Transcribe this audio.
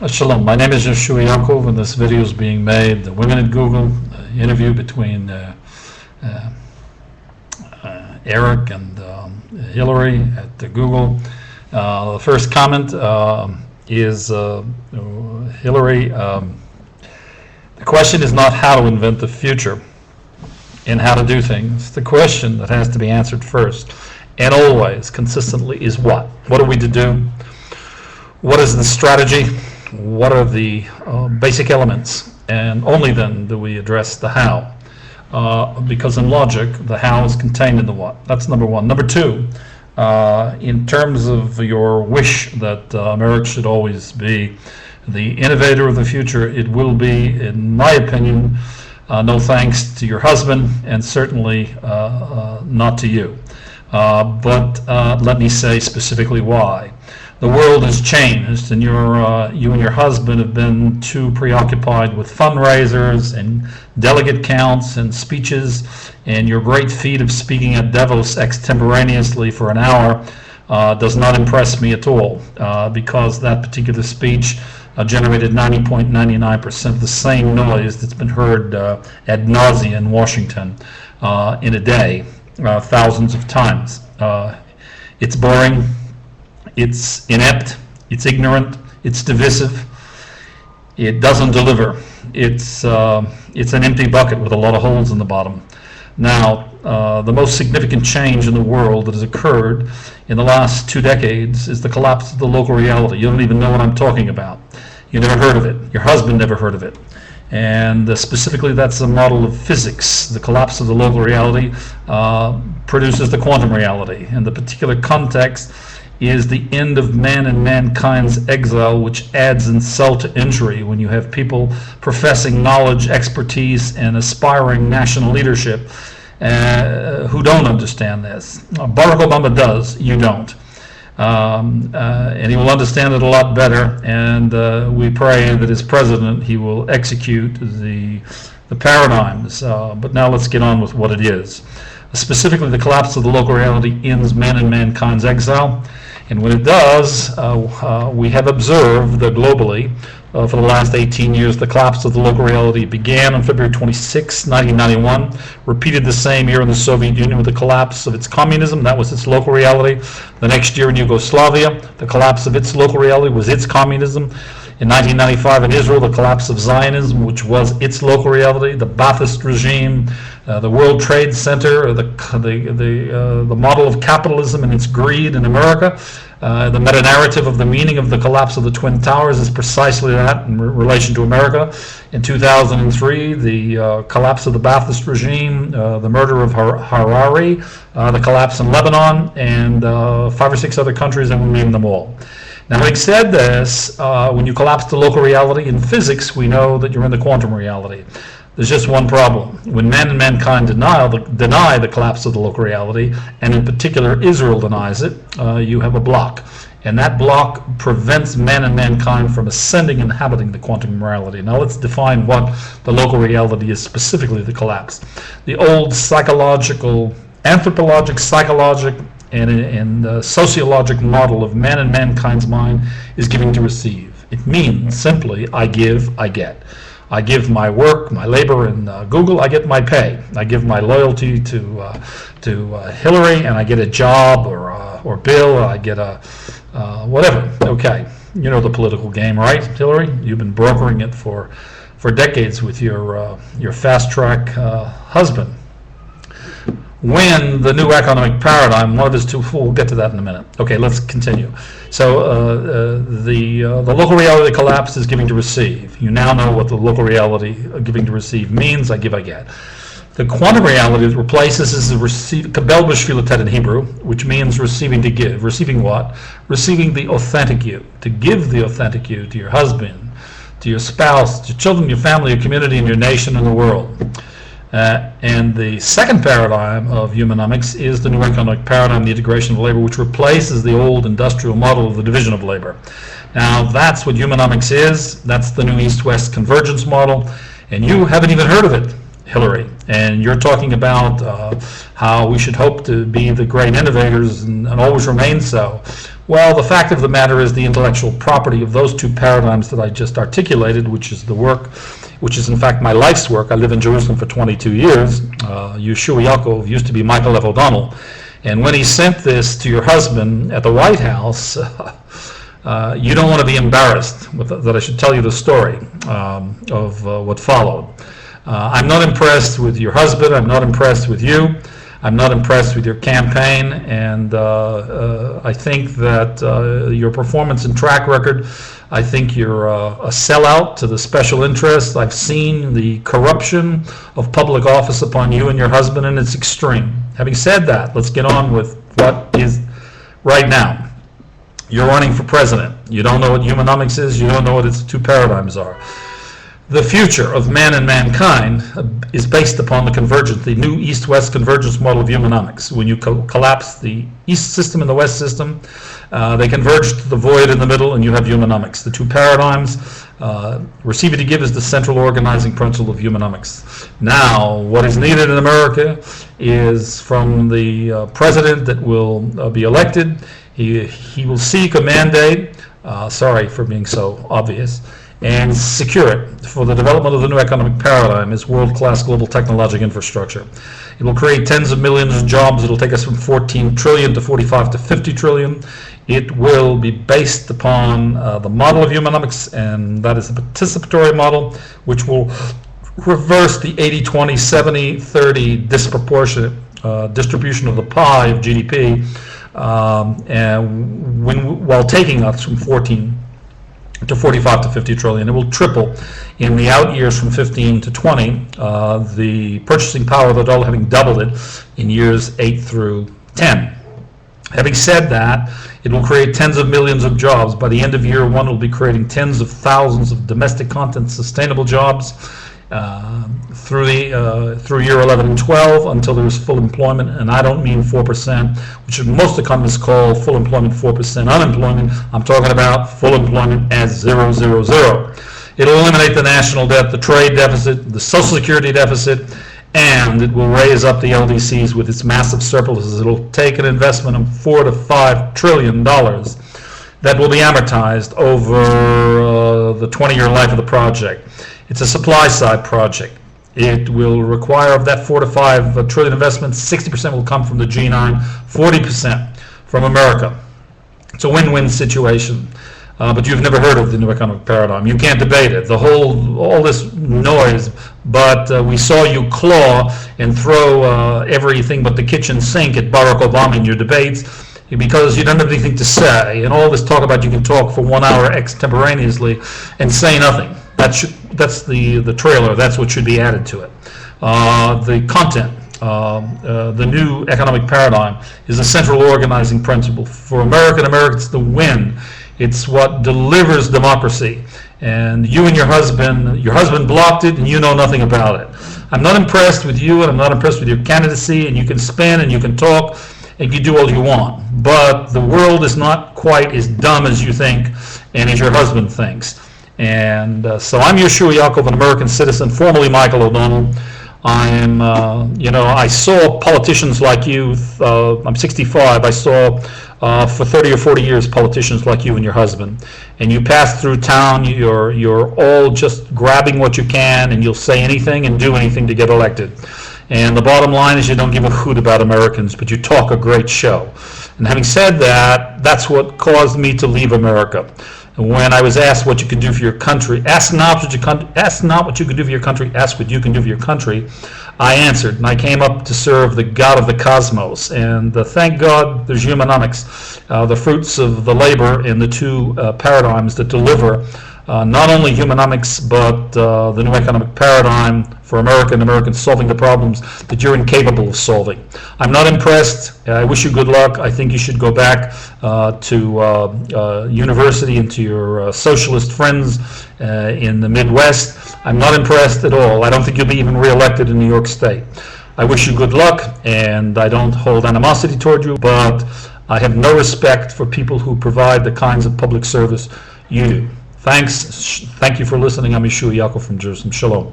Shalom, my name is Yehoshua, and this video is being made, the Women at Google interview between Eric and Hillary at Google. The first comment is Hillary, the question is not how to invent the future and how to do things. The question that has to be answered first and always consistently is what? What are we to do? What is the strategy? What are the basic elements? And only then do we address the how. Because in logic, the how is contained in the what. That's number one. Number two, in terms of your wish that America should always be the innovator of the future, it will be, in my opinion, no thanks to your husband, and certainly not to you. But let me say specifically why. The world has changed, and you and your husband have been too preoccupied with fundraisers and delegate counts and speeches, and your great feat of speaking at Davos extemporaneously for an hour does not impress me at all, because that particular speech generated 90.99% of the same noise that's been heard ad nauseam in Washington in a day, thousands of times. It's boring. It's inept, it's ignorant, it's divisive, it doesn't deliver. It's an empty bucket with a lot of holes in the bottom. Now, the most significant change in the world that has occurred in the last 2 decades is the collapse of the local reality. You don't even know what I'm talking about. You never heard of it. Your husband never heard of it. And specifically, that's a model of physics. The collapse of the local reality produces the quantum reality. And the particular context is the end of man and mankind's exile, which adds insult to injury when you have people professing knowledge, expertise, and aspiring national leadership who don't understand this. Barack Obama does, you don't. And he will understand it a lot better, and we pray that as president he will execute the paradigms. But now let's get on with what it is. Specifically, the collapse of the local reality ends man and mankind's exile. And when it does, we have observed that globally, for the last 18 years, the collapse of the local reality began on February 26, 1991, repeated the same year in the Soviet Union with the collapse of its communism. That was its local reality. The next year in Yugoslavia, the collapse of its local reality was its communism. In 1995 in Israel, the collapse of Zionism, which was its local reality, the Ba'athist regime, the World Trade Center, the model of capitalism and its greed in America. The meta-narrative of the meaning of the collapse of the Twin Towers is precisely that in relation to America. In 2003, the collapse of the Ba'athist regime, the murder of Harari, the collapse in Lebanon, and 5 or 6 other countries, and we'll name them all. Now, having said this, when you collapse the local reality in physics, we know that you're in the quantum reality. There's just one problem. When man and mankind deny the collapse of the local reality, and in particular Israel denies it, you have a block. And that block prevents man and mankind from ascending and inhabiting the quantum reality. Now let's define what the local reality is, specifically the collapse. The old psychological, anthropologic, psychologic, and sociologic model of man and mankind's mind is giving to receive. It means simply, I give, I get. I give my work, my labor in Google, I get my pay. I give my loyalty to Hillary, and I get a job or Bill, I get a whatever. Okay, you know the political game, right, Hillary? You've been brokering it for decades with your fast track husband. When the new economic paradigm, one of his two, we'll get to that in a minute. Okay, let's continue. So the local reality collapse is giving to receive. You now know what the local reality giving to receive means. I give, I get. The quantum reality that replaces is the receive, kabel b'shvilatet in Hebrew, which means receiving to give. Receiving what? Receiving the authentic you. To give the authentic you to your husband, to your spouse, to your children, your family, your community, and your nation and the world. And the second paradigm of Humanomics is the new economic paradigm, the integration of labor, which replaces the old industrial model of the division of labor. Now, that's what Humanomics is. That's the new East-West convergence model, and you haven't even heard of it. Hillary. And you're talking about how we should hope to be the great innovators and always remain so. Well, the fact of the matter is the intellectual property of those two paradigms that I just articulated, which is the work, which is in fact my life's work. I live in Jerusalem for 22 years. Yehoshua Yaakov used to be Michael F. O'Donnell. And when he sent this to your husband at the White House, you don't want to be embarrassed that I should tell you the story of what followed. I'm not impressed with your husband. I'm not impressed with you. I'm not impressed with your campaign, and I think that your performance and track record, I think you're a sellout to the special interests. I've seen the corruption of public office upon you and your husband, and it's extreme. Having said that, let's get on with what is right now. You're running for president. You don't know what Humanomics is. You don't know what its two paradigms are. The future of man and mankind is based upon the convergence, the new East-West convergence model of Humanomics. When you collapse the East system and the West system, they converge to the void in the middle, and you have Humanomics. The two paradigms, receive to give, is the central organizing principle of Humanomics. Now, what is needed in America is from the president that will be elected, he will seek a mandate, sorry for being so obvious, and secure it for the development of the new economic paradigm as world-class global technological infrastructure. It will create tens of millions of jobs. It will take us from 14 trillion to 45 to 50 trillion. It will be based upon the model of Humanomics, and that is the participatory model, which will reverse the 80-20, 70-30 disproportionate distribution of the pie of GDP, and while taking us from 14 to 45 to 50 trillion. It will triple in the out years from 15 to 20, the purchasing power of the dollar having doubled it in years 8 through 10. Having said that, it will create tens of millions of jobs. By the end of year one, it will be creating tens of thousands of domestic content sustainable jobs through year 11 and 12 until there is full employment, and I don't mean 4%, which most economists call full employment 4% unemployment. I'm talking about full employment as 0, 0, 0. It'll eliminate the national debt, the trade deficit, the Social Security deficit, and it will raise up the LDCs with its massive surpluses. It'll take an investment of $4 to $5 trillion that will be amortized over the 20-year life of the project. It's a supply-side project. It will require, of that $4 to $5 trillion investment, 60% will come from the G9, 40% from America. It's a win-win situation. But you've never heard of the new economic paradigm. You can't debate it. All this noise, but we saw you claw and throw everything but the kitchen sink at Barack Obama in your debates because you don't have anything to say. And all this talk about you can talk for 1 hour extemporaneously and say nothing. That's the trailer. That's what should be added to it. The content, the new economic paradigm is a central organizing principle for American Americans to win. It's what delivers democracy. And you and your husband blocked it, and you know nothing about it. I'm not impressed with you, and I'm not impressed with your candidacy, and you can spin and you can talk and you do all you want. But the world is not quite as dumb as you think and as your husband thinks. And so I'm Yehoshua Yaakov, an American citizen, formerly Michael O'Donnell. I saw politicians like you. I'm 65. I saw for 30 or 40 years politicians like you and your husband. And you pass through town. You're all just grabbing what you can, and you'll say anything and do anything to get elected. And the bottom line is you don't give a hoot about Americans, but you talk a great show. And having said that, that's what caused me to leave America. When I was asked what you can do for your country, ask not what you can do for your country, ask what you can do for your country, I answered, and I came up to serve the God of the cosmos. And thank God there's Humanomics, the fruits of the labor in the two paradigms that deliver not only Humanomics, but the new economic paradigm for Americans solving the problems that you're incapable of solving. I'm not impressed. I wish you good luck. I think you should go back to university and to your socialist friends in the Midwest. I'm not impressed at all. I don't think you'll be even reelected in New York State. I wish you good luck, and I don't hold animosity toward you, but I have no respect for people who provide the kinds of public service you do. Thank you for listening. I'm Yehoshua Yaakov from Jerusalem. Shalom.